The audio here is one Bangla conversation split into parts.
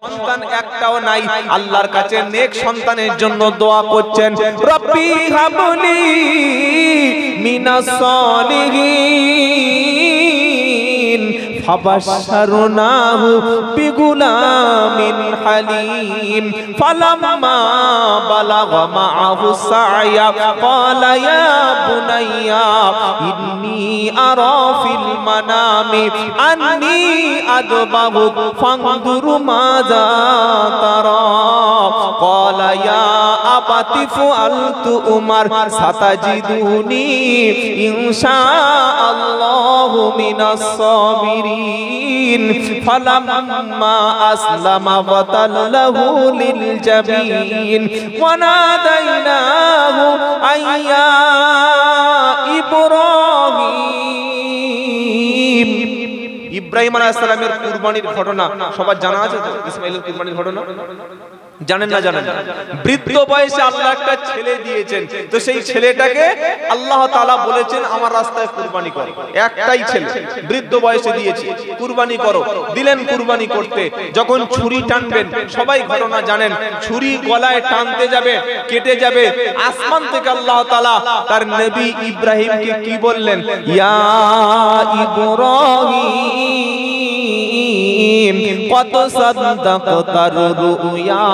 সন্তান একটাও নাই, আল্লাহর কাছে নেক সন্তানের জন্য দোয়া করছেন, রব্বি হাবলি মিনাস সালিহিন ফাবাশশারনাহু বিগুলামিন হালিম ফালাম্মা বালাগা মাআহু সা'য়া ক্বালা ইয়া বুনাইয়া ইন্নী আরা ফিল মানামি আন্নী আদবাহুক ফানজুর মাযা তারা ক্বালা ইয়া আবাতি ফাআলতু উমার সাতাজিদুনি ইনশাআল্লাহু মিনাস সাবিরিন فلما أسلم وتله للجبين وناديناه أن يا إبراهيم ইব্রাহিম আলাইহিস সালামের কুরবানির ঘটনা সবার জানা আছে তো? ইসমাঈলের কুরবানির ঘটনা জানেন না? জানেন না? বৃদ্ধ বয়সে আল্লাহ একটা ছেলে দিয়েছেন, তো সেই ছেলেটাকে আল্লাহ তাআলা বলেছেন আমার রাস্তায় কুরবানি করো। একটাই ছেলে বৃদ্ধ বয়সে দিয়েছি, কুরবানি করো। দিলেন কুরবানি করতে, যখন ছুরি টানবেন, সবাই ঘটনা জানেন, ছুরি গলায় টানতে যাবে, কেটে যাবে, আসমান থেকে আল্লাহ তাআলা তার নবী ইব্রাহিমকে কি বললেন? ইয়া ইব্রাহিম কত সাদাকাতার রুয়া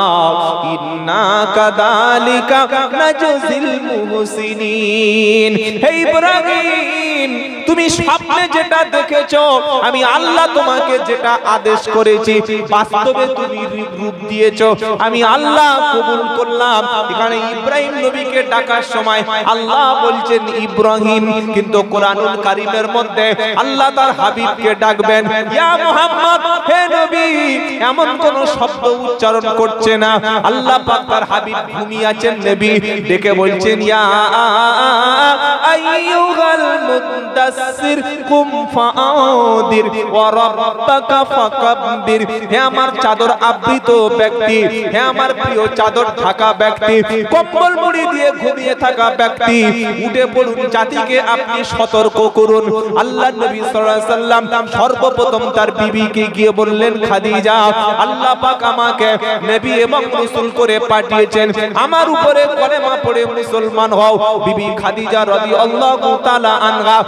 ইন্না কাযালিকা নাজজিল মুহসিনিন। হে ইব্রাহিম, তুমি স্বপ্নে যেটা দেখেছো, আমি আল্লাহ তোমাকে যেটা আদেশ করেছি, বাস্তবে তুমি রূপ দিয়েছো, আমি আল্লাহ কবুল করলাম। এখানে ইব্রাহিম নবীকে ডাকার সময় আল্লাহ বলছেন ইব্রাহিম, কিন্তু কোরআনুল কারীমের মধ্যে আল্লাহ তার হাবিবকে ডাকবেন ইয়া মুহাম্মদ, হে নবী, এমন কোন শব্দ উচ্চারণ করছে না। আল্লাহ পাক তার হাবিব ঘুমিয়ে আছেন, নবী ডেকে বলছেন ইয়া আইয়ুহাল মুদাসসির কুম ফাআদির ওয়া রাব্বাকা ফাকাব্বির। হে আমার চাদর আবৃত ব্যক্তি, হে আমার প্রিয় চাদর ঢাকা ব্যক্তি, কম্বল মুড়ি দিয়ে ঘুমিয়ে থাকা ব্যক্তি, উঠে পড়ুন, জাতিকে আপনি সতর্ক করুন। আল্লাহর নবী সাল্লাল্লাহু আলাইহি সাল্লাম সর্বপ্রথম তার বিবিকে গিয়ে বললেন, খাদিজা, আল্লাহ পাক আমাকে নবী এবং রাসূল করে পাঠিয়েছেন, আমার উপরে কলেমা পড়ে মুসলমান হও। বিবি খাদিজা রাদিয়াল্লাহু তাআলা আনহা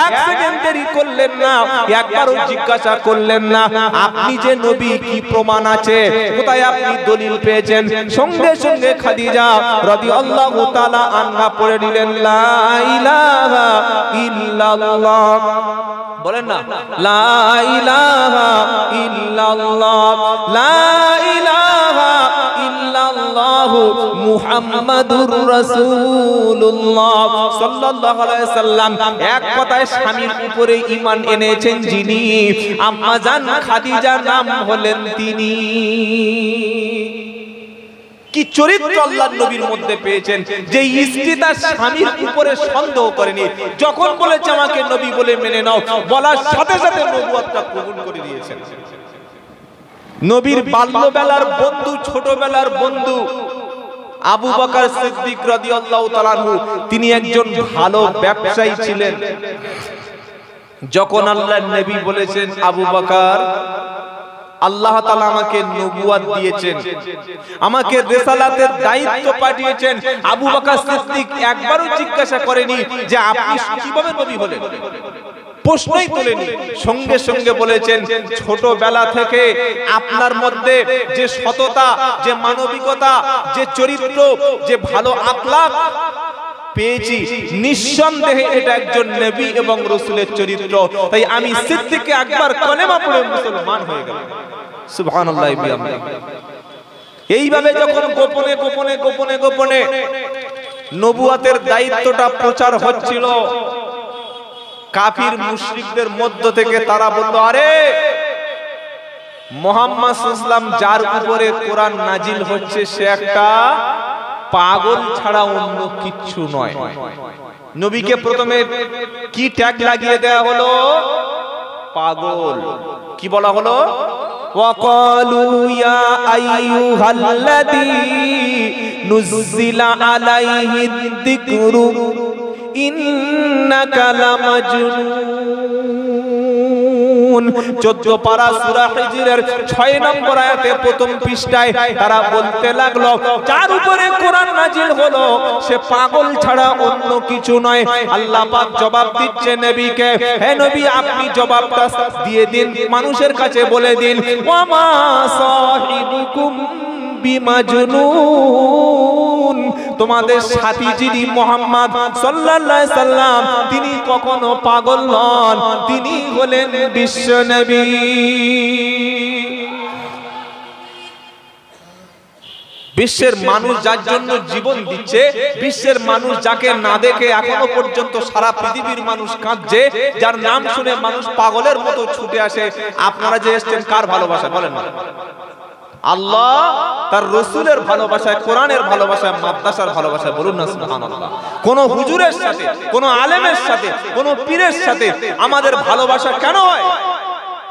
এক সেকেন্ড দেরি করলেন না, একবারও জিজ্ঞাসা করলেন না আপনি যে নবী, কি প্রমাণ আছে, কোথায় আপনি দলিল পেয়েছেন? সঙ্গে সঙ্গে খাদিজা রাদিয়াল্লাহু তাআলা আনহা পড়ে দিলেন লা ইলাহা ইল্লাল্লাহ। বলেন না, লা ইলাহা ইল্লাল্লাহ, লা ইলাহা ইল্লাল্লাহ মুহাম্মাদুর রাসূলুল্লাহ সাল্লাল্লাহু আলাইহি সাল্লাম। এক কথায় স্বামীর উপরে ঈমান এনেছেন যিনি, আম্মা জান খাদিজার নাম হলেন তিনি। কি চরিত্র আল্লাহর নবীর মধ্যে পেয়েছেন, যে স্ত্রী তার স্বামীর উপরে সন্দেহ করেনি, যখন বলেছে আমাকে নবী বলে মেনে নাও, বলার সাথে সাথে নবুয়তটা কবুল করে দিয়েছেন। নবীর বাল্যবেলার বন্ধু, ছোটবেলার বন্ধু আবু বকর সিদ্দিক রাদিয়াল্লাহু তাআলা আনহু, তিনি একজন ভালো ব্যবসায়ী ছিলেন। যখন আল্লাহর নবী বলেছেন আবু বকর, আল্লাহ তাআলা আমাকে নবুয়ত দিয়েছেন, আমাকে রিসালাতের দায়িত্ব পাঠিয়েছেন, আবু বকর সিদ্দিক একবারও জিজ্ঞাসা করেনি যে আপনি কিভাবে নবী হলেন, প্রশ্নই তোলেনি। সঙ্গে সঙ্গে বলেছেন, ছোটবেলা থেকে আপনার মধ্যে যে সততা, যে মানবিকতা, যে চরিত্র, যে ভালো আখলাক পেয়েছি, নিঃসন্দেহে এটা একজন নবী এবং রাসূলের চরিত্র। তাই আমি সিদ্দিককে একবার কলেমা পড়ে মুসলমান হয়ে গেলাম। সুবহানাল্লাহ। এইভাবে যখন গোপনে গোপনে গোপনে গোপনে নবুয়তের দায়িত্বটা প্রচার হচ্ছিল, কাফির মুশরিকদের মধ্য থেকে তারা বলল, আরে মুহাম্মদ সাল্লাল্লাহু আলাইহি ওয়াসাল্লাম যার উপরে কোরআন নাজিল হচ্ছে সে একটা পাগল ছাড়া অন্য কিচ্ছু নয়। নবীকে প্রথমে কি ট্যাগ লাগিয়ে দেয়া হলো? পাগল। কি বলা হলো? ওয়াকালু ইয়া আইয়ুহাল্লাযী নুযিলা আলাইহি যিকরু ইন্নাকা লামাজনুন। 14 পারা সূরা হিজরের 6 নম্বর আয়াতে প্রথম পৃষ্ঠায় তারা বলতে লাগলো যার উপরে কোরআন নাজিল হলো সে পাগল ছাড়া অন্য কিছু নয়। আল্লাহ পাক জবাব দিচ্ছে নবীকে, হে নবী আপনি জবাবটা দিয়ে দিন, মানুষের কাছে বলে দিন, ওয়া মা সাহিবুকুম বিমাজনুন, তোমাদের সাথী যিনি মুহাম্মদ সাল্লাল্লাহু আলাইহি সাল্লাম তিনি কখনো পাগল নন, তিনি হলেন বিশ্ব নবী। বিশ্বের মানুষ যার জন্য জীবন দিচ্ছে, বিশ্বের মানুষ যাকে না দেখে এখনো পর্যন্ত সারা পৃথিবীর মানুষ কাঁদছে, যার নাম শুনে মানুষ পাগলের মতো ছুটে আসে, আপনারা যে এসেছেন কার ভালোবাসা বলেন না? আল্লাহ তার রাসূলের ভালোবাসায়, কোরআনের ভালোবাসায়, মাদ্রাসার ভালোবাসায়, বলুন না সুবহানাল্লাহ। কোন হুজুরের সাথে, কোন আলেমের সাথে, কোন পীরের সাথে আমাদের ভালোবাসা কেন হয়?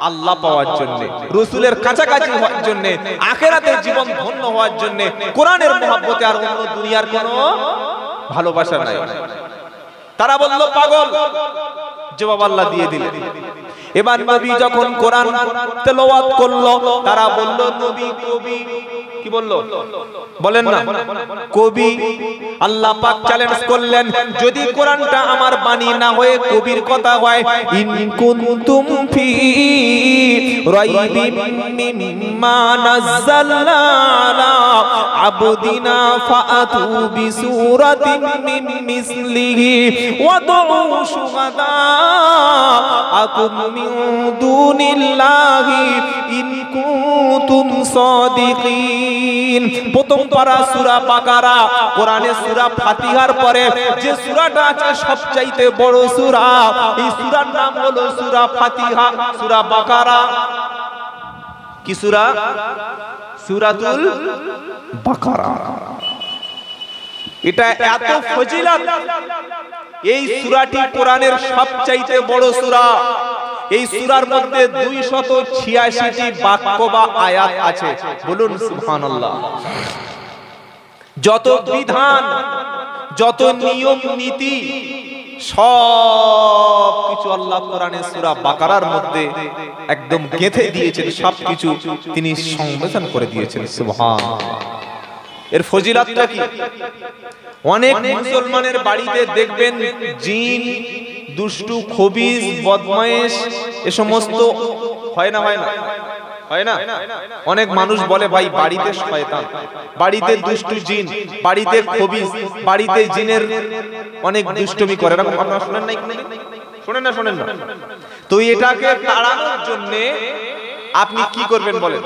আল্লাহ পাওয়ার জন্য, রাসূলের কাছাকাছি হওয়ার জন্য, আখিরাতের জীবন ধন্য হওয়ার জন্য। কোরআনের মহব্বতে আর অন্য দুনিয়ার কোনো ভালোবাসা নাই। তারা বলল পাগল, জবাব আল্লাহ দিয়ে দিলেন। এবার নবী যখন কোরআন তেলাওয়াত করলো তারা বলল নবী কবি। কি বলল বলেন না? কবি। আল্লাহ পাক চ্যালেঞ্জ করলেন, যদি কোরআনটা আমার বাণী না হয়ে কবির কথা হয়, ইন কুনতুম ফি রাইবিম মিম্মা নাযালনা আলা আবদিনা ফাআতু বিসূরাতিন মিন মিসলিহি ওয়াদউ শুহাদাআকুম মিন দুনিল্লাহি ইন কুনতুম সাদিকিন। প্রথম পারা সূরা বাকারা, কোরআনের সূরা ফাতিহার পরে যে সূরাটা আছে সবচাইতে বড় সূরা, এই সূরার নাম হলো সূরা ফাতিহা, সূরা বাকারা। কি সূরা? সূরাতুল বাকারা। এটা এত ফজিলত, এই সূরাটি কোরআনের সবচাইতে বড় সূরা। এই সূরার মধ্যে 286টি বাক্য বা আয়াত আছে, বলুন সুবহানাল্লাহ। যত বিধান, যত নিয়ম নীতি সব কিছু আল্লাহ কোরআনের সূরা বাকারার মধ্যে একদম গেঁথে দিয়েছেন, সবকিছু তিনি সংবেদন করে দিয়েছেন। সুবহানাল্লাহ। এর ফজিলতটা কি? অনেক মুসলমানের বাড়িতে দেখবেন জিন, দুষ্টু, খবিজ, বদমাইশ এ সমস্ত হয় না? হয় না? হয় না? অনেক মানুষ বলে ভাই বাড়িতে শয়তান, বাড়িতে দুষ্টু জিন, বাড়িতে খবিজ, বাড়িতে জিনের অনেক দুষ্টুমি করে, এরকম আপনারা শুনেন নাই? শুনেন না? শোনেন না? তো এটাকে তাড়ানোর জন্য আপনি কি করবেন বলেন?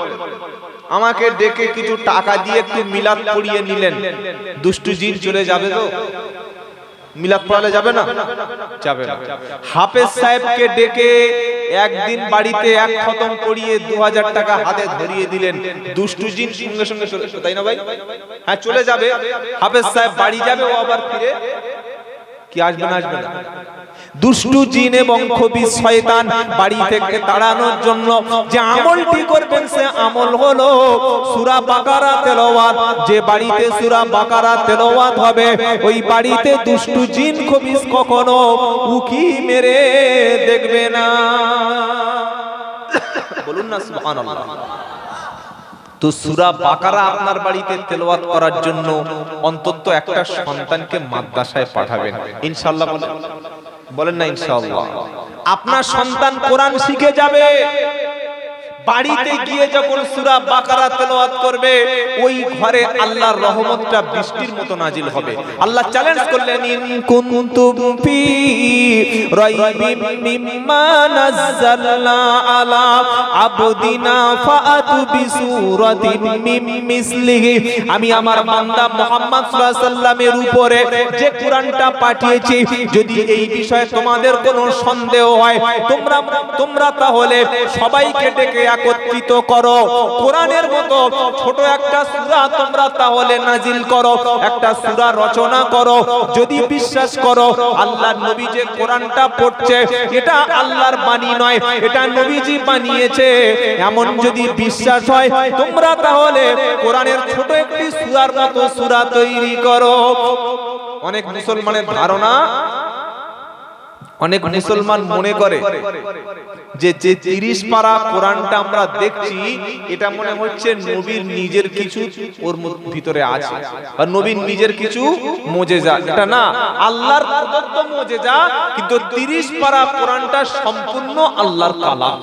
আমাকে ডেকে কিছু টাকা দিয়ে একটু মিলাদ পড়িয়ে নিলেন, দুষ্টু জিন চলে যাবে তো? মিলাদ পড়ালে যাবে না? যাবে না। হাফেজ সাহেবকে ডেকে একদিন বাড়িতে এক খতম পড়িয়ে 2000 টাকা হাতে ধরিয়ে দিলেন, দুষ্টু জিন সঙ্গে সঙ্গে চলে, তাই না ভাই? হ্যাঁ চলে যাবে। হাফেজ সাহেব বাড়ি যাবে, ও আবার ফিরে কি আসবে না? আসবে না। দুষ্টু জিন এবং খবিজ শয়তান বাড়ি থেকে তাড়ানোর জন্য যে আমলটি করবেন সে আমল হলো সূরা বাকারা তেলাওয়াত। যে বাড়িতে সূরা বাকারা তেলাওয়াত হবে ওই বাড়িতে দুষ্টু জিন খবিজ কখনো উকি মেরে দেখবে না। বলুন না সুবহানাল্লাহ। তো সূরা বাকারা আপনার বাড়িতে তেলাওয়াত করার জন্য অন্তত একটা সন্তানকে মাদ্রাসায় পাঠাবেন ইনশাআল্লাহ। বলেন না ইনশাআল্লাহ? আপনার সন্তান কোরআন শিখে যাবে, বাড়িতে গিয়ে যখন সূরা বাকারা তেলাওয়াত করবে ওই ঘরে আল্লাহর রহমতটা বৃষ্টির মতো নাজিল হবে। আল্লাহ চ্যালেঞ্জ করলেন, ইন কুনতুম ফি রাইবিম মিম্মা নাযালনা আলা আবদিনা ফাআতু বিসূরাতিন মিন মিসলিহি। আমি আমার বান্দা মুহাম্মদ সাল্লাল্লাহু আলাইহি সাল্লামের উপরে যে কোরআনটা পাঠিয়েছি, যদি এই বিষয়ে তোমাদের কোনো সন্দেহ হয় তোমরা তাহলে সবাইকে ডেকে একত্রিত করো, কোরআনের মতো ছোট একটা সূরা তোমরা তাহলে নাজিল করো, একটা সূরা রচনা করো। যদি বিশ্বাস করো আল্লাহর নবী যে কোরআনটা পড়ছে এটা আল্লাহর বাণী নয়, এটা নবীজি বানিয়েছে, এমন যদি বিশ্বাস হয় তোমরা তাহলে কোরআনের ছোট একটি সূরার মতো সূরা তৈরি করো। অনেক মুসলমানের ধারণা, অনেক মুসলমান মনে করে যে 30 পারা কোরআনটা আমরা দেখছি এটা মনে হচ্ছে নবীর নিজের কিছু ওর ভিতরে আছে, আর নবীর নিজের কিছু মুজিজা। এটা না, আল্লাহর প্রদত্ত মুজিজা, কিন্তু 30 পারা কোরআনটা সম্পূর্ণ আল্লাহর কালাম।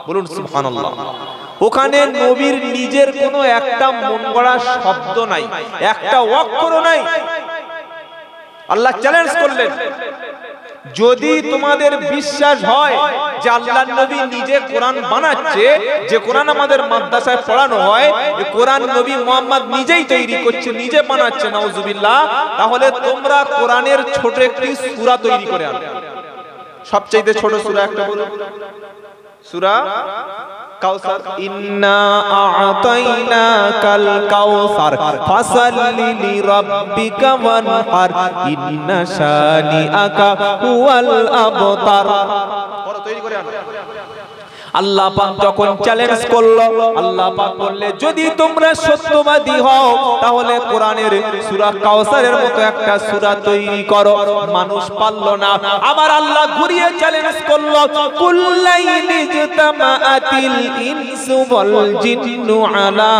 বলুন সুবহানাল্লাহ। ওখানে নবীর নিজের কোনো একটা মন গড়া শব্দ নাই, একটা অক্ষরও নাই। আল্লাহ চ্যালেঞ্জ করলেন, যদি তোমাদের বিশ্বাস হয় যে আল্লাহর নবী নিজে কোরআন বানাচ্ছে, যে কোরআন আমাদের মাদ্রাসায় পড়ানো হয় এই কোরআন নবী মুহাম্মদ নিজেই তৈরি করছে, নিজে বানাচ্ছে, নাউজুবিল্লাহ, তাহলে তোমরা কোরআনের ছোট একটি সূরা তৈরি করে আনো। সবচেয়ে ছোট সূরা একটা বলুন, সূরা কাউসার। ইন্না আ'তাইনাকাল কাউসার ফাসাল্লি লিরাব্বিকা ওয়ানহার ইন্না শানিআকা হুয়াল আবতার। তৈরি করে আনো। আল্লাহ পাক যখন চ্যালেঞ্জ করলো, আল্লাহ পাক বললে যদি তোমরা সত্যবাদী হও তাহলে কোরআনের সূরা কাউসারের মতো একটা সূরা তৈরি করো। মানুষ পারলো না। আবার আল্লাহ ঘুরিয়ে চ্যালেঞ্জ করলো, কুল্লাইনি জাতামাআতিল ইনসু ওয়াল জিন্নু আলা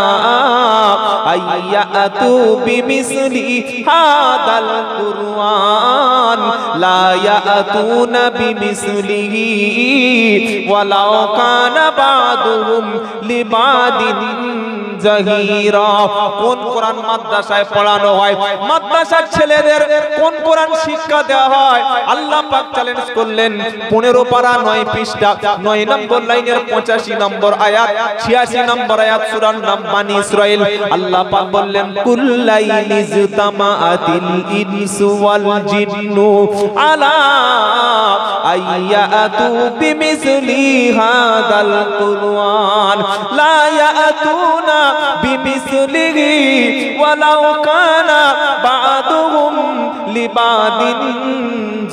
আইয়াতু বিমিসলি হাদাল কুরআন লা ইয়াতুনা বিমিসলিহি ওয়ালাউ কানা বাদুহুম লিবাদিন জাহিরা। কোন কোরআন মাদ্রাসায় পড়ানো হয়? মাদ্রাসার ছেলেদের কোন কোরআন শিক্ষা দেওয়া হয়? আল্লাহ পাক চ্যালেঞ্জ করলেন, 15 পারা 9 পৃষ্ঠা 9 নম্বর লাইনের 85 নম্বর আয়াত 86 নম্বর আয়াত সূরার নাম বানি ইসরাইল। আল্লাহ পাক বললেন, কুল্লাইনি জাতামাআতিল ইনসু ওয়াল জিন্নু আলা আইয়াতু বিমিসলি হাদাল কুরআন লা ইয়াতুনা বিমিসলিহি ওয়ালাউ কানা বাদুহুম লিবাদিন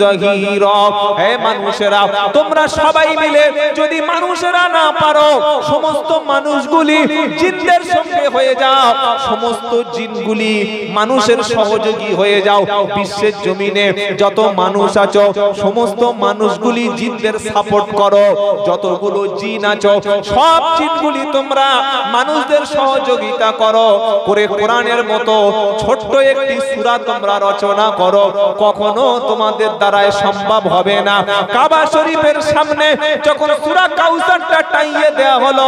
জাহিরা। হে মানুষেরা, তোমরা সবাই মিলে যদি মানুষেরা না পারো, সমস্ত মানুষগুলি জিনদের সঙ্গে হয়ে যাও, সমস্ত জিনগুলি মানুষের সহযোগী হয়ে যাও। বিশ্বের জমিনে যত মানুষ আছো সমস্ত মানুষগুলি জিনদের সাপোর্ট করো। যতগুলো জিন আছো সব জিনগুলি তোমরা মানুষদের সহযোগিতা করো করে কোরআনের মতো ছোট্ট একটি সূরা তোমরা রচনা করো। কখনো তোমাদের দ্বারায় সম্ভব হবে না। কাবা শরীফের সামনে যখন সূরা কাউসারটা টাইয়ে দেয়া হলো,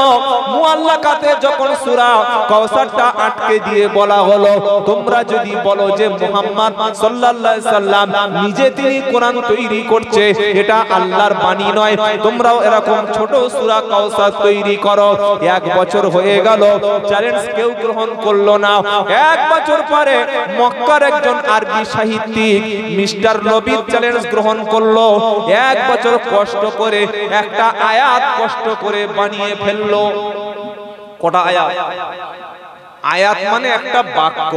মুআল্লাকাতে যখন সূরা কাউসারটা আটকে দিয়ে বলা হলো, তোমরা যদি বলো যে মুহাম্মদ সাল্লাল্লাহু আলাইহি সাল্লাম নিজে তিনি কোরআন তৈরি করছে, এটা আল্লাহর বাণী নয়, তোমরাও এরকম ছোট সূরা কাউসার তৈরি করো। 1 বছর হয়ে গেল, চ্যালেঞ্জ কেউ গ্রহণ করলো না। 1 বছর পরে মক্কার একজন আরবি সাহিত্যিক মিস্টার নবীর চ্যালেঞ্জ গ্রহণ করলো। 1 বছর কষ্ট করে একটা আয়াত কষ্ট করে বানিয়ে ফেললো। কটা আয়াত? আয়াত মানে একটা বাক্য,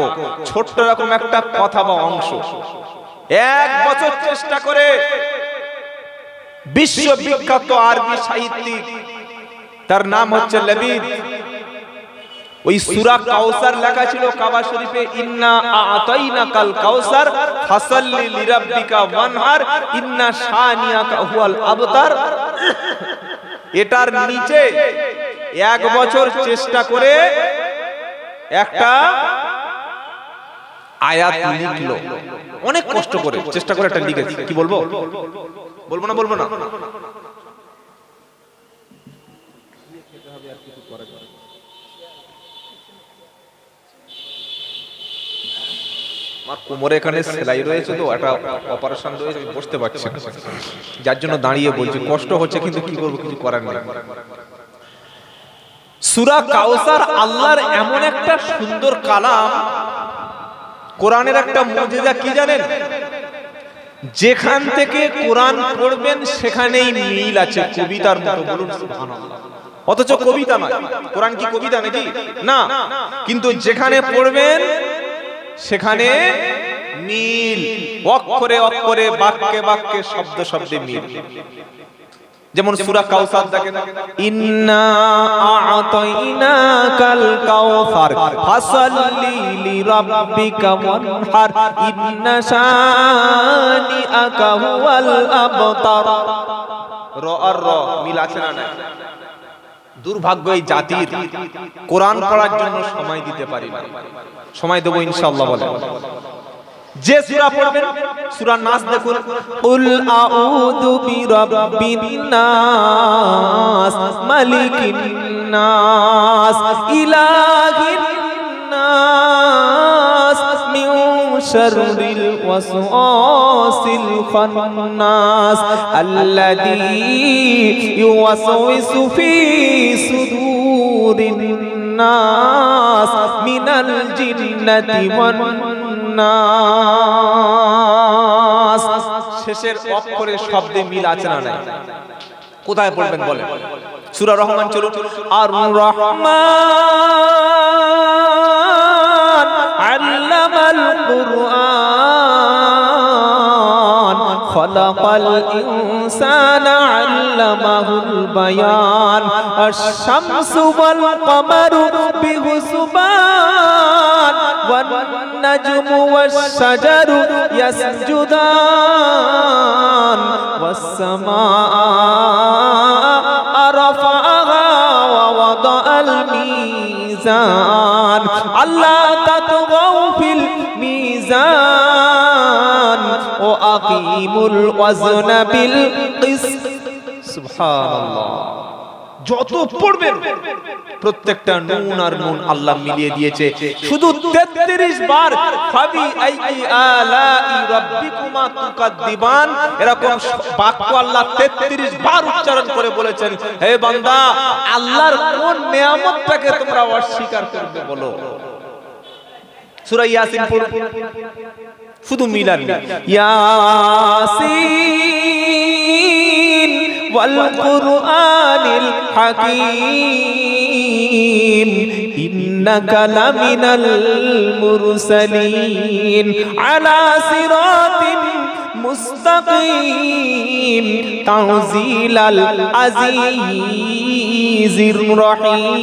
ছোট্ট রকম একটা কথা বা অংশ। 1 বছর চেষ্টা করে বিশ্ববিখ্যাত আরবি সাহিত্যিক, তার নাম হচ্ছে লবিদ, ওই সূরা কাউসার লেখা ছিল কাবা শরীফে, ইন্না আ'তাইনাকাল কাউসার ফাসাল্লি লিরাব্বিকা ওয়ানহার ইন্না শানিয়াকা হুয়াল আবতার। এটার নিচে 1 বছর চেষ্টা করে একটা আয়াত লিখলো। অনেক কষ্ট করে চেষ্টা করে একটা লিখেছে। কি বলবো? বলবো না, বলবো না। আমার কোমরে এখানে সেলাই রয়েছে, তো একটা অপারেশন রয়েছে, আমি বসতে পারছি না, যার জন্য দাঁড়িয়ে বলছি। কষ্ট হচ্ছে কিন্তু কি করবো, কিছু করার নেই। সূরা কাউসার আল্লাহর এমন একটা সুন্দর কালাম। কোরআনের একটা মুজিজা কি জানেন? যেখান থেকে কোরআন পড়বেন সেখানেই মিল আছে, কবিতার মতো। বলুন সুবহানাল্লাহ। অথচ কবিতা নয়। কোরআন কি কবিতা নাকি? না, কিন্তু যেখানে পড়বেন সেখানে মিল, অক্ষরে অক্ষরে, বাক্যে বাক্যে, শব্দে শব্দে মিল। যেমন সূরা কাউসার দেখেন, ইন্না আ'তাইনাকাল কাউসার ফাসাল্লি লিরাব্বিকা ওয়ানহার ইন্না শানিআকা হুয়াল আবতার। র আর র মিল আছে না নাই? দুর্ভাগ্য এই জাতির, কোরআন পড়ার জন্য সময় দিতে পারি না। সময় দেব ইনশাআল্লাহ। বলে যে সূরা পড়বেন, সূরা নাস দেখুন, কুল আউযু বিরাব্বিন নাস মালিকিন নাস ইলাহিন নাস মিন শাররিল ওয়াসওয়াসিল খান্নাস আল্লাযী ইউওয়াসওয়িসু ফি সুদুরিন নাস মিনাল জিন্নাতি ওয়ান নাস। শেষের অক্ষরের শব্দে মিল আছে না নাই? কোথায় পড়বেন বলেন? সূরা রহমান চলুন, আর রহমান আল্লামাল কুরআন খালাকাল ইনসানা আল্লামাহুল বায়ান আশ-শামসু ওয়াল কমারু বিহুসবান ওয়ান নাজমু ওয়াশ-শাজারু ইয়াসজুদান ওয়াস-সামাআ রাফাআহা ওয়া ওয়াদাআল মিজান আল্লা তাতগাউ ফিল মিজান ওয়া আকিমুল ওয়াজনা বিল কিসত। সুবহানাল্লাহ। যত পড়বেন প্রত্যেকটা নুন আর নুন আল্লাহ মিলিয়ে দিয়েছে। শুধু 33 বার ফাবি আইয়ি আলাই রাব্বিকুমা তুকাদ্দিবান, এরকম বাক্য আল্লাহ 33 বার উচ্চারণ করে বলেছেন, হে বান্দা, আল্লাহর কোন নিয়ামতটাকে তোমরা অস্বীকার করবে বলো। সূরা ইয়াসিন পড়ুন, শুধু মিলান ইয়াসিন ওয়াল কুরআনিল হাকীম ইন্নাকা লামিনাল মুরসালিন আলা সিরাতিন মুস্তাকিম তানজিলাল আজিজির রহিম।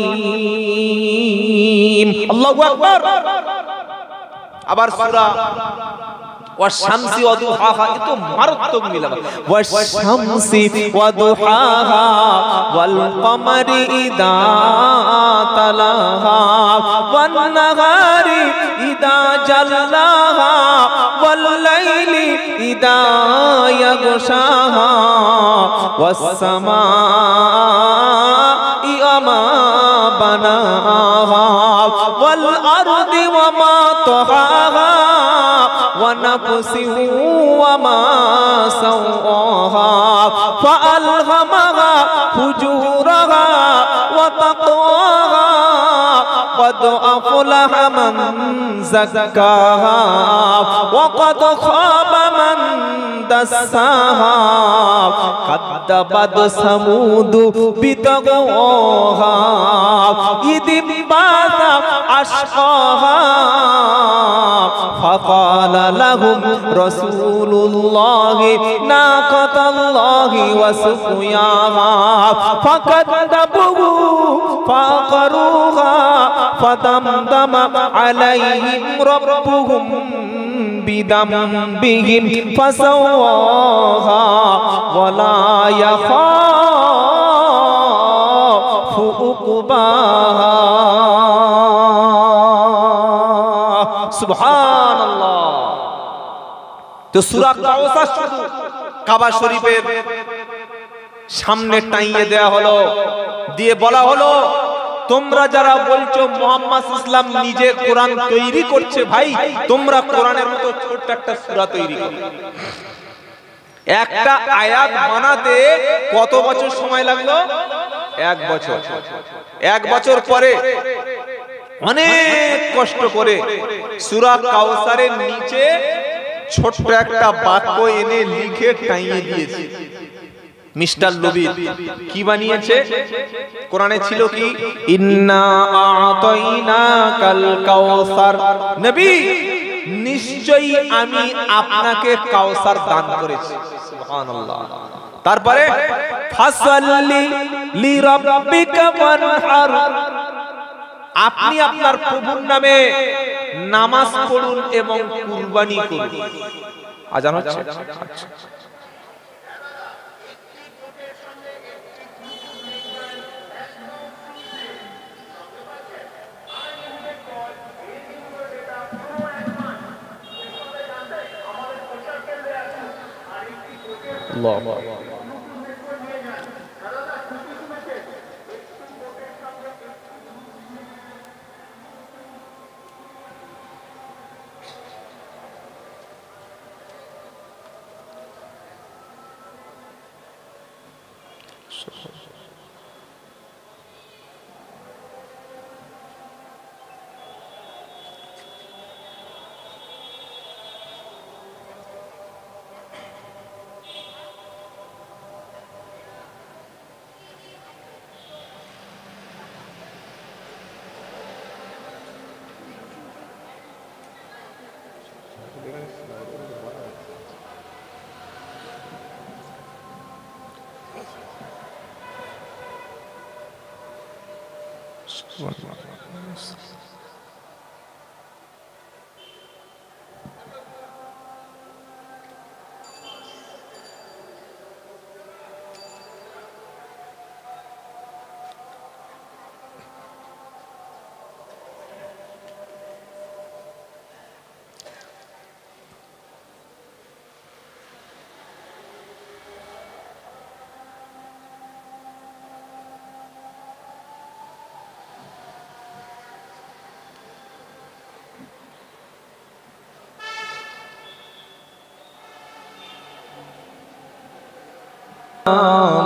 আল্লাহু আকবার। আবার সূরা ওয়াশ-শামসি ওয়া দুহাহা, এত মারাত্মক মিলাবা। ওয়াশ-শামসি ওয়া দুহাহা ওয়াল কমারি ইযা তালাহা ওয়ান নাহারি ইযা জাল্লাহা ওয়াল লাইলি ইযা ইয়াগশাহা ওয়াস-সামা'i ওয়া মা বানাহা ওয়াল আরদি ওয়া মা তাহাহা ونفس وما سواها فألهمها فجورها وتقواها قد أفلح من زكاها وقد خاب من دساها كذبت ثمود بطغواها إذ انبعث أشقاها فقال لهم رسول الله ناقة الله وسقياها فكذبوه فعقروها فدمدم عليهم ربهم بذنبهم فسواها ولا يخاف عقباها। সুবহানাল্লাহ। তো সূরা কাউসার শুধু কাবা শরীফের সামনে টাইয়ে দেয়া হলো, দিয়ে বলা হলো, তোমরা যারা বলছো মুহাম্মদ ইসলাম নিজে কোরআন তৈরি করছে, ভাই তোমরা কোরআনের মতো ছোট্ট একটা সূরা তৈরি করো। একটা আয়াত বানাতে কত বছর সময় লাগলো? 1 বছর। 1 বছর পরে অনেক কষ্ট করে সূরা কাউসারের নিচে ছোট্ট একটা বাক্য এনে লিখে টাইয়ে দিয়েছে। মিস্টার লবিব কি বানিয়েছে? কোরআনে ছিল কি, ইন্না আ'তাইনাকাল কাউসার, নবী নিশ্চয়ই আমি আপনাকে কাউসার দান করেছি। সুবহানাল্লাহ। তারপরে ফাসাল্লি লিরাব্বিকা ওয়ানহার, আপনি আপনার প্রভুর নামে নামাজ পড়ুন এবং কুরবানি করুন। আজান হচ্ছে?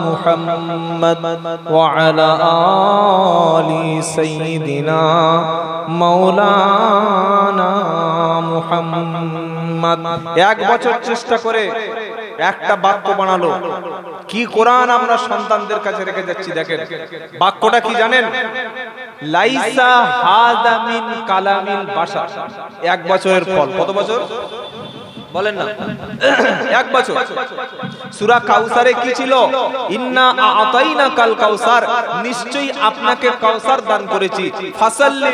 মুহাম্মদ ওয়া আলা আলি সাইয়্যিদিনা মাওলানা মুহাম্মদ। এক বছর চেষ্টা করে একটা বাক্য বানালো। কি কোরআন আমরা সন্তানদের কাছে রেখে যাচ্ছি, দেখেন বাক্যটা কি জানেন? লাইসা হাদা মিন কালামিল বাশার। এক বছরের ফল। কত বছর বলেন না? এক বছর। সূরা কাউসারে কি ছিল? ইন্না আ'তাইনাকাল কাউসার, নিশ্চয়ই আপনাকে কাউসার দান করেছি। ফাসাল্লি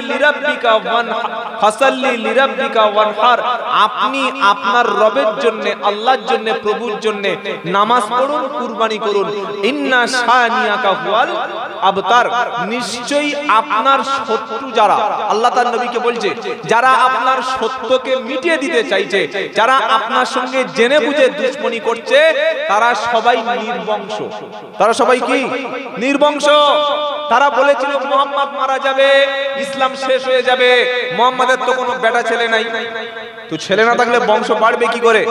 লিরাব্বিকা ওয়ানহার, আপনি আপনার রবের জন্য, আল্লাহর জন্য, প্রভুর জন্য নামাজ পড়ুন, কুরবানি করুন। ইন্না শানিয়াকা হুয়াল আবতার, নিশ্চয়ই আপনার শত্রু যারা, আল্লাহ তার নবীকে বলছে, যারা আপনার সত্যকে মিটিয়ে দিতে চাইছে, যারা আপনার সঙ্গে জেনে বুঝে দুশমনি করছে, তারা সবাই নির্বংশ। তারা সবাই কি? নির্বংশ। তারা বলেছিল মুহাম্মদ মারা যাবে, ইসলাম শেষ হয়ে যাবে। মুহাম্মাদের তো কোনো বেটা ছেলে নাই, তো ছেলে না থাকলে বংশ বাড়বে কি করে?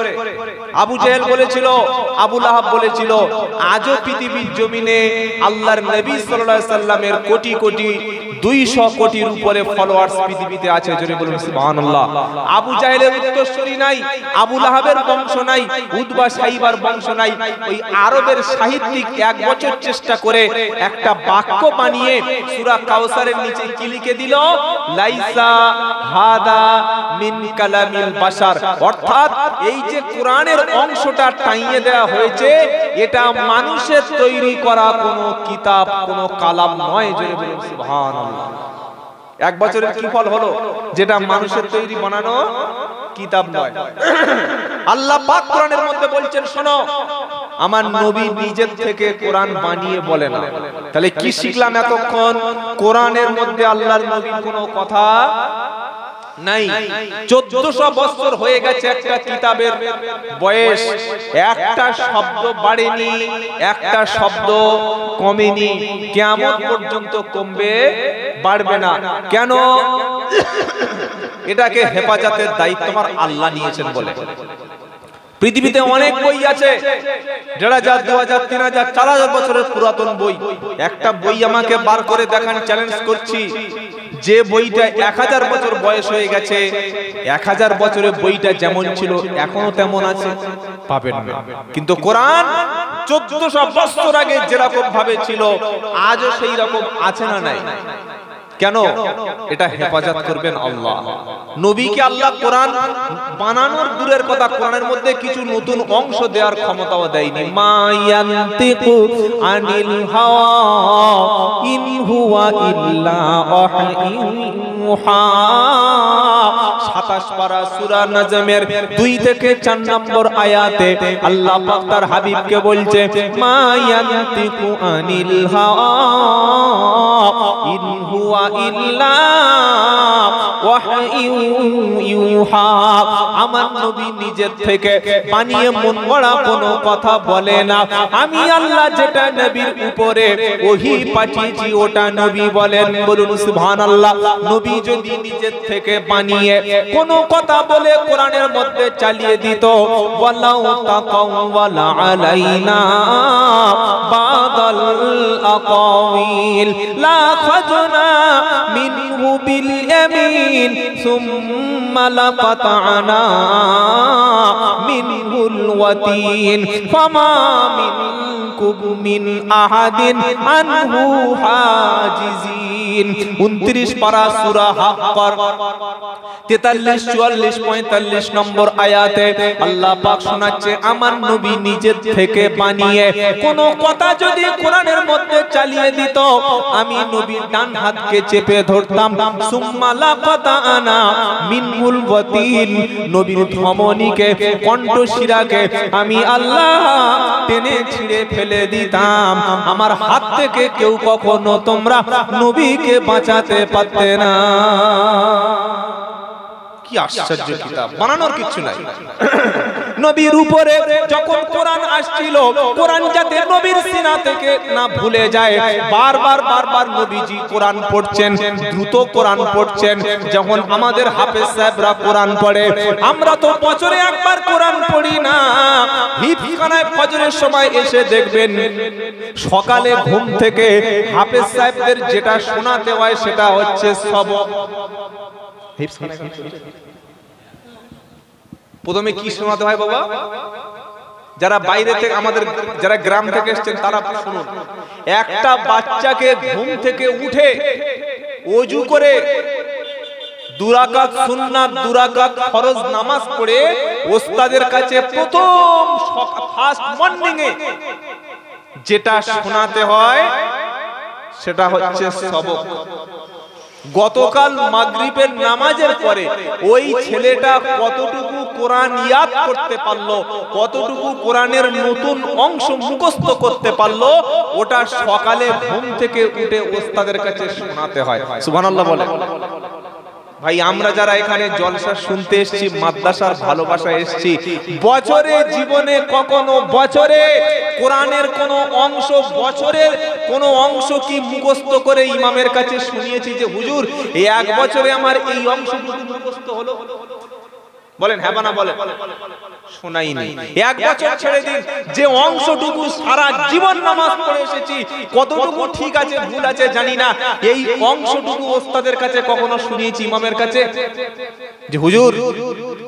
আবু জেহেল বলেছিল, আবু লাহাব বলেছিল, আজও পৃথিবীর জমিনে আল্লাহর নবী সাল্লাল্লাহু আলাইহি সাল্লামের কোটি কোটি 200 কোটির উপরে ফলোয়ার্স পৃথিবীতে আছে। জোরে বলুন সুবহানাল্লাহ। আবু জাহেলের উত্তরসূরি নাই, আবু লাহাবের বংশ নাই, উতবা সাইবার বংশ নাই। ওই আরবের সাহিত্যিক এক বছর চেষ্টা করে একটা বাক্য বানিয়ে সূরা কাউসারের নিচে কি লিখে দিল? লাইসা হাদা মিন কালামিল বাশার, অর্থাৎ এই যে কোরআনের অংশটা টাইয়ে দেওয়া হয়েছে, এটা মানুষের তৈরি করা কোনো কিতাব, কোনো কালাম নয়। জোরে বলুন সুবহানাল্লাহ। এক বছরের কি ফল হলো? যেটা মানুষের তৈরি বানানো কিতাব নয়। আল্লাহ পাক কোরআনের মধ্যে বলছেন, শোনো, আমার নবী নিজের থেকে কোরআন বানিয়ে বলে না। তাহলে কি শিখলাম এতক্ষণ? কোরআনের মধ্যে আল্লাহর নবীর কোনো কথা নাই। 1400 বছর হয়ে গেছে একটা কিতাবের বয়স, একটা শব্দ বাড়েনি, একটা শব্দ কমেনি, কিয়ামত পর্যন্ত কমবে, বাড়বে না। কেন? এটাকে হেফাজতের দায়িত্ব আমার আল্লাহ নিয়েছেন বলে। পৃথিবীতে অনেক বই আছে, 1500, 2000, 3000, 4000 বছরের পুরাতন বই। একটা বই আমাকে বার করে দেখান, চ্যালেঞ্জ করছি। যে বইটা 1000 বছর বয়স হয়ে গেছে, 1000 বছরের বইটা যেমন ছিল এখনো তেমন আছে, পাবেন না। কিন্তু কোরআন 1400 বছর আগে যেরকম ভাবে ছিল আজও সেই রকম আছে না নাই? কেন? এটা হেফাজত করবেন আল্লাহ। নবীকে আল্লাহ কোরআন বানানোর দূরের কথা, কোরআনের মধ্যে কিছু নতুন অংশ দেওয়ার ক্ষমতাও দেয়নি। মা ইয়ান্তিকু আনিল হাওয়া ইন হুয়া ইল্লা ওয়াহয়ুহা। 27 পারা সূরা নাজমের 2 থেকে 4 নম্বর আয়াতে আল্লাহ পাক তার হাবিবকে বলছে, মা ইয়ান্তিকু আনিল হাওয়া ইন হুয়া ইল্লা ওয়াহয়ুহা। আমার নবী নিজের থেকে বানিয়ে মন গড়া কোনো কথা বলে না। আমি আল্লাহ যেটা নবীর উপরে ওহী পাঠিয়েছি ওটা নবী বলেন। বলুন সুবহানাল্লাহ। নবী যদি নিজের থেকে বানিয়ে কোনো কথা বলে কোরআনের মধ্যে চালিয়ে দিত, ওয়ালাউ তাকাওয়ালা আলাইনা বাদাল আকাওয়িল লা খাজনা মিনহু বিল ইয়ামিন সুম্মা লাকাতানা মিনহুল ওয়াতিন ফামা মিনকুম মিন আহাদিন আনহু হাজিজিন। 29 পারা সূরা হাক্কর 43, 44, 45 নম্বর আয়াতে আল্লাহ পাক শোনাচ্ছে, আমার নবী নিজের থেকে বানিয়ে কোন কথা যদি কোরআনের মধ্যে চালিয়ে দিত, আমি নবীর ডান হাতকে চেপে ধরতাম, সুম্মা লাকাতানা মিনহুল ওয়াতিন, নবীর ধমনীকে কণ্ঠশিরাকে আমি আল্লাহ টেনে ছিঁড়ে ফেলে দিতাম। আমার হাত থেকে কেউ কখনো তোমরা নবীকে বাঁচাতে পারতে না। কি আশ্চর্য কিতাব, বানানোর কিছু নাই। নবীর উপরে যখন কোরআন আসছিল, কোরআন যাতে নবীর সিনা থেকে না ভুলে যায়, বারবার নবীজি কোরআন পড়ছেন, দ্রুত কোরআন পড়ছেন। যখন আমাদের হাফেজ সাহেবরা কোরআন পড়ে, আমরা তো বছরে একবার কোরআন পড়ি না। হিফখানায় ফজরের সময় এসে দেখবেন, সকালে ঘুম থেকে হাফেজ সাহেবদের যেটা শোনাতে হয় সেটা হচ্ছে সবক। প্রথমে কি শোনাতে হয় বাবা? যারা বাইরে থেকে, আমাদের যারা গ্রাম থেকে এসেছেন তারা শুনুন। একটা বাচ্চাকে ঘুম থেকে উঠে ওযু করে 2 রাকাত সুন্নাত 2 রাকাত ফরজ নামাজ পড়ে ওস্তাদের কাছে প্রথম ফার্স্ট মর্নিং এ যেটা শোনাতে হয় সেটা হচ্ছে সবক। গতকাল মাগরিবের নামাজের পরে ওই ছেলেটা কতটুকু কোরআন ইয়াদ করতে পারলো, কতটুকু কোরআনের নতুন অংশ মুখস্থ করতে পারলো, ওটা সকালে ঘুম থেকে উঠে ওস্তাদের কাছে শোনাতে হয়। সুবহানাল্লাহ বলে। ভাই আমরা যারা এখানে জলসা শুনতে এসেছি, মাদ্রাসার ভালোবাসা এসেছি, বছরে জীবনে কখনো বছরে কোরআনের কোন অংশ, বছরের কোন অংশ কি মুখস্থ করে ইমামের কাছে শুনিয়েছি যে হুজুর এই 1 বছরে আমার এই অংশটুকু মুখস্থ হলো? বলেন হ্যাঁ না বলেন। শোনাইনি। 1 বছর ছেড়ে দিন, যে অংশটুকু সারা জীবন নামাজ পড়ে এসেছি, কতটুকু ঠিক আছে ভুল আছে জানি না, এই অংশটুকু ওস্তাদের কাছে কখনো শুনিয়েছি ইমামের কাছে যে হুজুর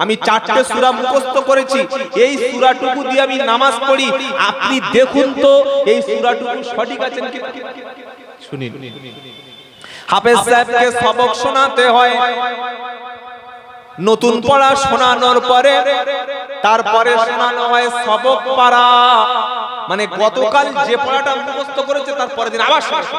আমি 4টে সূরা মুখস্থ করেছি, এই সূরাটুকু দিয়ে আমি নামাজ পড়ি, আপনি দেখুন তো এই সূরাটুকু সঠিক আছে কি? শুনুন, হাফেজ সাহেবকে সবক শোনাতে হয়। নতুন পড়া শোনানোর পরে তারপরে শোনানো হয় সবক পারা, মানে গতকাল যে পড়াটা মুখস্থ করেছে তার পরের দিন আবার শোনানো।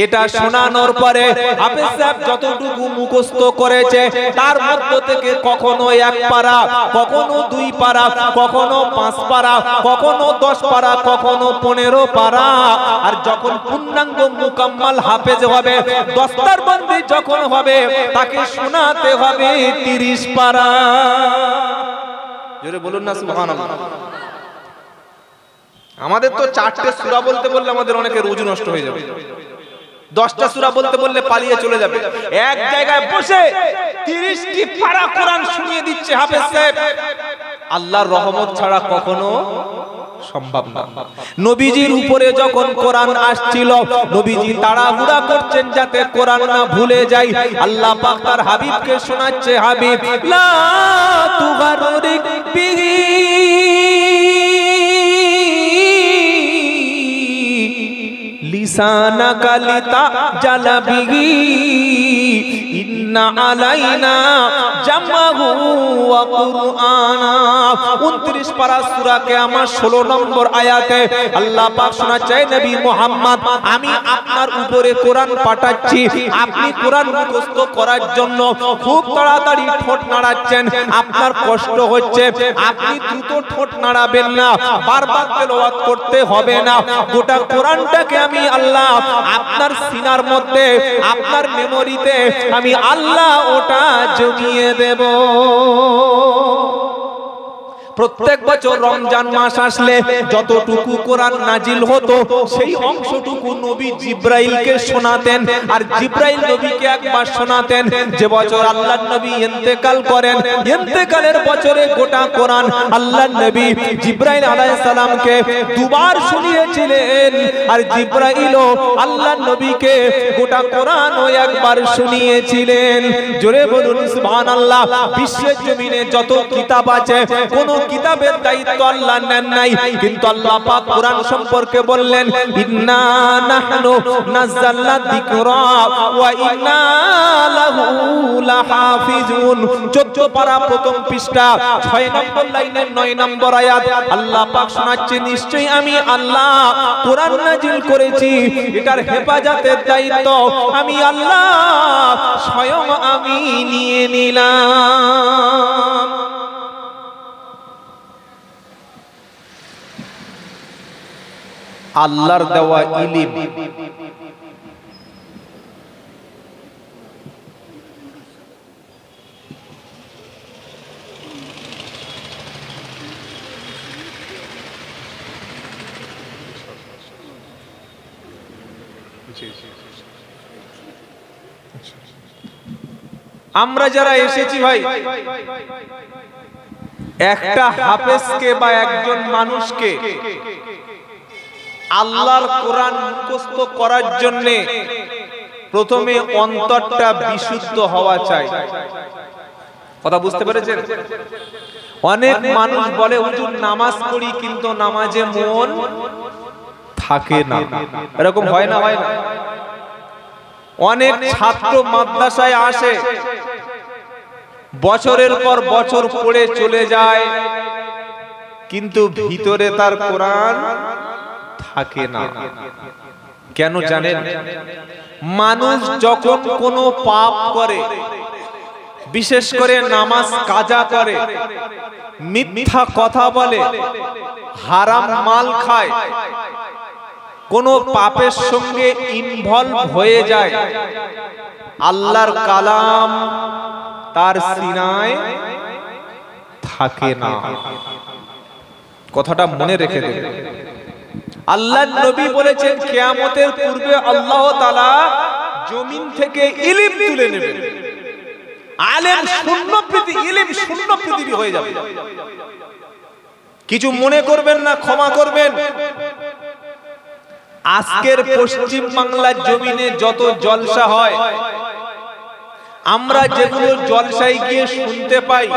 এটা শোনানোর পরে হাফেজ সাহেব যতটুকু মুখস্থ করেছে তার মধ্য থেকে কখনো 1 পারা, কখনো 2 পারা, কখনো 5 পারা, কখনো 10 পারা, কখনো 15 পারা। আর যখন পূর্ণাঙ্গ মুকাম্মাল হাফেজ হবে, দস্তারবন্দি যখন হবে, তাকে শোনাতে হবে 30 পারা। জোরে বলুন না সুবহানাল্লাহ। আমাদের তো 4টে সূরা বলতে বললে আমাদের অনেকের রুজু নষ্ট হয়ে যাবে, 10টা সূরা বলতে বললে পালিয়ে চলে যাবে। এক জায়গায় বসে 30টি পারা কোরআন শুনিয়ে দিচ্ছে হাফেজ সাহেব। আল্লাহর রহমত ছাড়া কখনো সম্ভব না। নবীজির উপরে যখন কোরআন আসছিল, নবীজি তাড়াহুড়া করছেন যাতে কোরআন না ভুলে যায়। আল্লাহ পাক তার হাবিবকে শোনাচ্ছে, হাবিব লা তুগাররিক বিহি লিসানাকা লিতাজালা বিহি ইন্না আলাইনা জামাহু ওয়া কুরআনা। 29 পারা সূরা কিয়ামত 16 নম্বর আয়াতে আল্লাহ পাক শোনাচ্ছেন, নবী মুহাম্মদ আমি আপনার উপরে কোরআন পাঠাচ্ছি, আপনি কোরআন মুখস্থ করার জন্য খুব তাড়াতাড়ি ঠোঁট নাড়াচ্ছেন, আপনার কষ্ট হচ্ছে, আপনি দ্রুত ঠোঁট নাড়াবেন না, বারবার তেলাওয়াত করতে হবে না, গোটা কোরআনটাকে আমি আল্লাহ আপনার সিনার মধ্যে, আপনার মেমোরিতে আমি আল্লাহ ওটা জমিয়ে দেব। প্রত্যেক বছর রমজান মাস আসলে যতটুকু কোরআন নাজিল হতো সেই অংশটুকু নবী জিব্রাইলকে শোনাতেন, আর জিব্রাইল নবীকে একবার শোনাতেন। যে বছর আল্লাহর নবী ইন্তেকাল করেন, ইন্তেকালের বছরে গোটা কোরআন আল্লাহর নবী জিব্রাইল আলাইহিস সালামকে দুবার শুনিয়েছিলেন, আর জিব্রাইলও আল্লাহর নবীকে গোটা কোরআনও একবার শুনিয়েছিলেন। জোরে বলুন সুবহানাল্লাহ। বিশ্বের জমিনে যত কিতাব আছে কোন কিতাবের দায়িত্ব আল্লাহ নেন নাই, কিন্তু আল্লাহ পাক কোরআন সম্পর্কে বললেন, ইন্না নাহনু নাযালনা যিকরা ওয়া ইন্না লাহু লাহাফিজুন। 14 পারা প্রথম পৃষ্ঠা 6 নম্বর লাইনের 9 নম্বর আয়াত আল্লাহ পাক শোনাচ্ছে, নিশ্চয়ই আমি আল্লাহ কোরআন নাজিল করেছি, এটার হেফাজতের দায়িত্ব আমি আল্লাহ স্বয়ং আমি নিয়ে নিলাম। আল্লাহর দেওয়া ইলম আমরা যারা এসেছি ভাই, একটা হাফেজকে বা একজন মানুষকে আল্লাহর কোরআন মুখস্থ করার জন্য প্রথমে অন্তরটা বিশুদ্ধ হওয়া চাই। কথা বুঝতে পেরেছেন? অনেক মানুষ বলে হুজুর নামাজ পড়ি কিন্তু নামাজে মন থাকে না, এরকম হয় না? হয় না? অনেক ছাত্র মাদ্রাসায় আসে, বছরের পর বছর পড়ে চলে যায়, কিন্তু ভিতরে তার কোরআন থাকে না। কেন জানেন? মানুষ যখন কোনো পাপ করে, বিশেষ করে নামাজ কাজা করে, মিথ্যা কথা বলে, হারাম মাল খায়, কোনো পাপের সঙ্গে ইনভলভ হয়ে যায়, আল্লাহর কালাম তার সিনায় থাকে না। কথাটা মনে রেখে দেবেন। আল্লাহর নবী বলেছেন কিয়ামতের পূর্বে আল্লাহ তাআলা জমিন থেকে ইলম তুলে নেবেন, আলেম শূন্য পৃথিবী, ইলম শূন্য পৃথিবী হয়ে যাবে। কিছু মনে করবেন না, ক্ষমা করবেন। আজকের পশ্চিম বাংলার জমিনে যত জলসা হয়, আমরা যেগুলো জলসায় গিয়ে শুনতে পাই,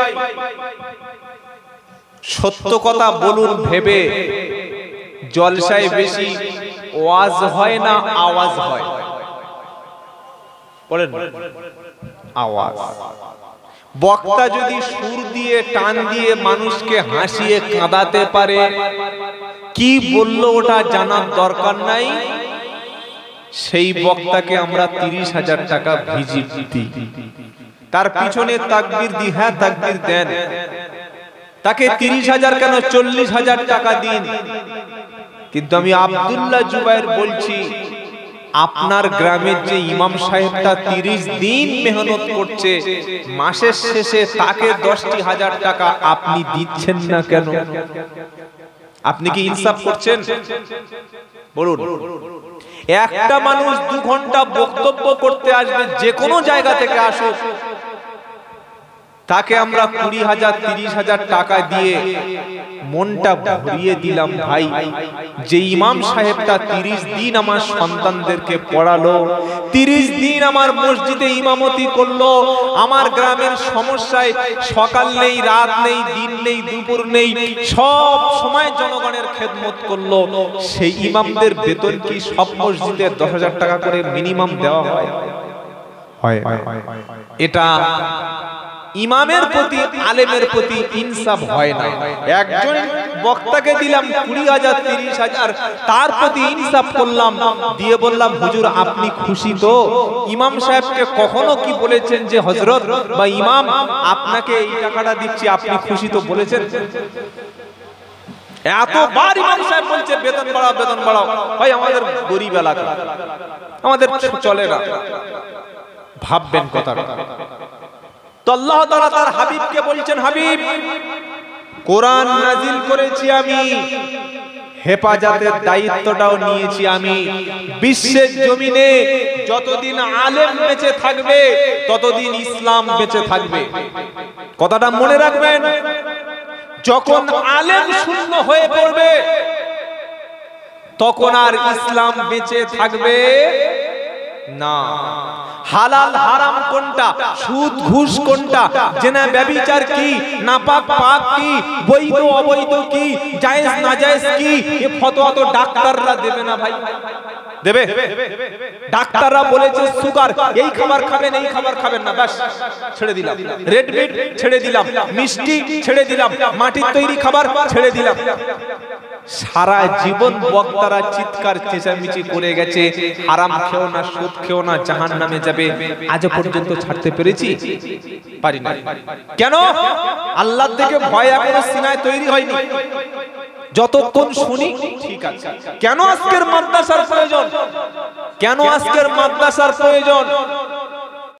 সত্য কথা বলুন ভেবে, জলসায় বেশি ওয়াজ হয় না আওয়াজ হয়? বলেন আওয়াজ। বক্তা যদি সুর দিয়ে টান দিয়ে মানুষকে হাসিয়ে কাঁদাতে পারে, কি বললো ওটা জানার দরকার নাই, সেই বক্তাকে আমরা 30,000 টাকা ভিজিট দিই, তার পিছনে তাকবীর দিই, হ্যাঁ তাকবীর দেন, তাকে 30,000 কেন 40,000 টাকা দিন। কিন্তু আমি আব্দুল্লাহ জুবায়ের বলছি, আপনার গ্রামের যে ইমাম সাহেবটা 30 দিন মেহনত করছে, মাসের শেষে তাকে 10,000 টাকা আপনি দিচ্ছেন না কেন? আপনি কি ইনসাফ করছেন? বলুন। একটা মানুষ 2 ঘন্টা বক্তব্য করতে আসবে, যে কোনো জায়গা থেকে আসুক, তাকে আমরা 20,000 30,000 টাকা দিয়ে মনটা ভরিয়ে দিলাম। ভাই, যে ইমাম সাহেবটা 30 দিন আমার সন্তানদেরকে পড়ালো, 30 দিন আমার মসজিদে ইমামতি করলো, আমার গ্রামের সমস্যায় সকাল নেই, রাত নেই, দিন নেই, দুপুর নেই, সব সময় জনগণের খেদমত করলো, সেই ইমামদের বেতন কি সব মসজিদে 10,000 টাকা করে মিনিমাম দেওয়া হয়? হয়। এটা ইমামের প্রতি আলেমের প্রতি ইনসাফ হয় না। একজন বক্তাকে দিলাম 20,000 30,000, তার প্রতি ইনসাফ করলাম, দিয়ে বললাম হুজুর আপনি খুশি তো? ইমাম সাহেবকে কখনো কি বলেছেন যে হযরত বা ইমাম আপনাকে এই টাকাটা দিচ্ছি, আপনি খুশি তো বলেছেন? এতবার ইমাম সাহেব বলছে বেতন বাড়াও বেতন বাড়াও। ভাই আমাদের গরিব এলাকা, আমাদের চলে না। ভাববেন কথাটা। তো আল্লাহ তাআলা তার হাবিবকে বলছেন, হাবিব কোরআন নাজিল করেছি আমি, হেফাজতের দায়িত্বটাও নিয়েছি আমি। বিশ্বের জমিনে যতদিন আলেম বেঁচে থাকবে ততদিন ইসলাম বেঁচে থাকবে। কথাটা মনে রাখবেন। যখন আলেম শূন্য হয়ে পড়বে তখন আর ইসলাম বেঁচে থাকবে না। হালাল হারাম কোনটা, সুদ ঘুষ কোনটা, জেনা ব্যভিচার কি, নাপাক পাক কি, বৈধ অবৈধ কি, জায়েজ নাজায়েজ কি, এ ফতোয়া তো ডাক্তাররা দেবে না ভাই। দেবে? ডাক্তাররা বলেছে সুগার এই খাবার খাবেন এই খাবার খাবেন না, ব্যাস ছেড়ে দিলাম। রেড মিট ছেড়ে দিলাম, মিষ্টি ছেড়ে দিলাম, মাটির তৈরি খাবার ছেড়ে দিলাম। সারা জীবন বক্তারা চিৎকার চেঁচামেচি করে গেছে, হারাম খেও না, সুদ খেও না, জাহান্নামে যাবে। আজ পর্যন্ত ছাড়তে পেরেছি? পারি না। কেন? আল্লাহ থেকে ভয় এখনো সিনায় তৈরি হয়নি। যতক্ষণ শুনি ঠিক আছে। কেন আজকের মাদ্রাসার প্রয়োজন? কেন আজকের মাদ্রাসার প্রয়োজন?